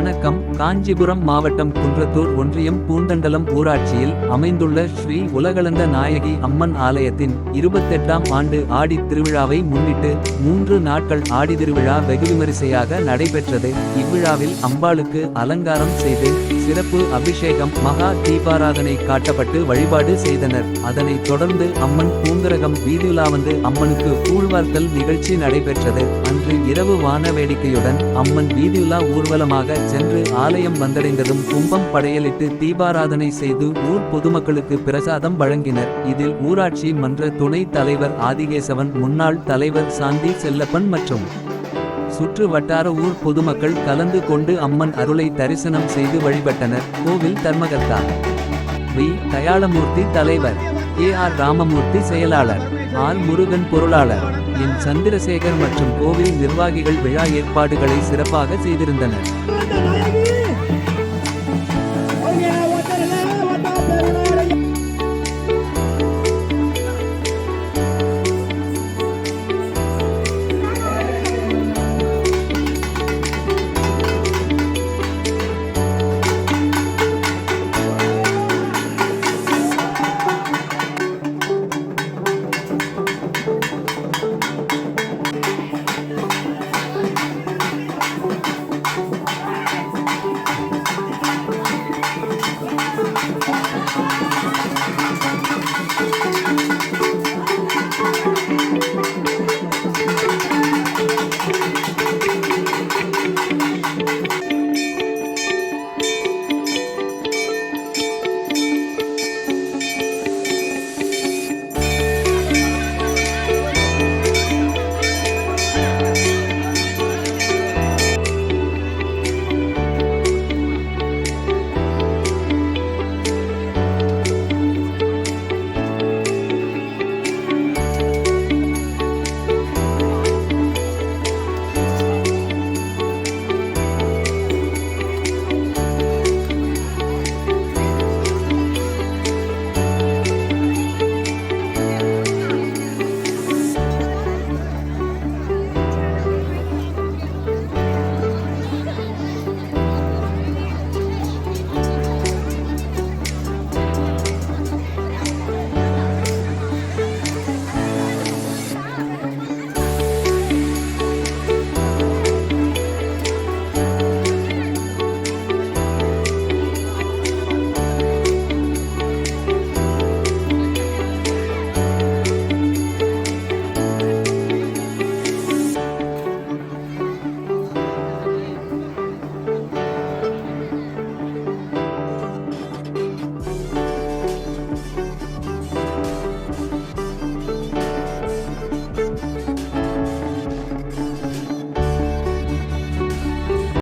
வணக்கம். காஞ்சிபுரம் மாவட்டம் குன்றத்தூர் ஒன்றியம் பூந்தண்டலம் ஊராட்சியில் அமைந்துள்ள ஸ்ரீ உலகளந்த நாயகி அம்மன் ஆலயத்தின் 28ஆம் ஆண்டு ஆடித் திருவிழாவை முன்னிட்டு 3 நாட்கள் ஆடித்திருவிழா வெகுவிமரிசையாக நடைபெற்றது. இவ்விழாவில் அம்பாளுக்கு அலங்காரம் செய்து சிறப்பு அபிஷேகம் மகா தீபாராதனை காட்டப்பட்டு வழிபாடு செய்தனர். அதனைத் தொடர்ந்து அம்மன் பூந்தரகம் வீதியுலா வந்து அம்மனுக்கு கூழ்வார்த்தல் நிகழ்ச்சி நடைபெற்றது. அன்று இரவு வான வேடிக்கையுடன் அம்மன் வீதியுலா ஊர்வலமாக சென்று ஆலயம் வந்தடைந்ததும் கும்பம் படையலிட்டு தீபாராதனை செய்து ஊர் பொதுமக்களுக்கு பிரசாதம் வழங்கினர். இதில் ஊராட்சி மன்ற துணைத் தலைவர் ஆதிகேசவன், முன்னாள் தலைவர் சாந்தி செல்லப்பன் மற்றும் சுற்று வட்டார ஊர் பொதுமக்கள் கலந்து கொண்டு அம்மன் அருளை தரிசனம் செய்து வழிபட்டனர். கோவில் தர்மகர்த்தா வி. தயாளமூர்த்தி தலைவர், KR ராமமூர்த்தி செயலாளர், R. முருகன் பொருளாளர், என். சந்திரசேகர் மற்றும் கோவில் நிர்வாகிகள் விழா ஏற்பாடுகளை சிறப்பாக செய்திருந்தனர்.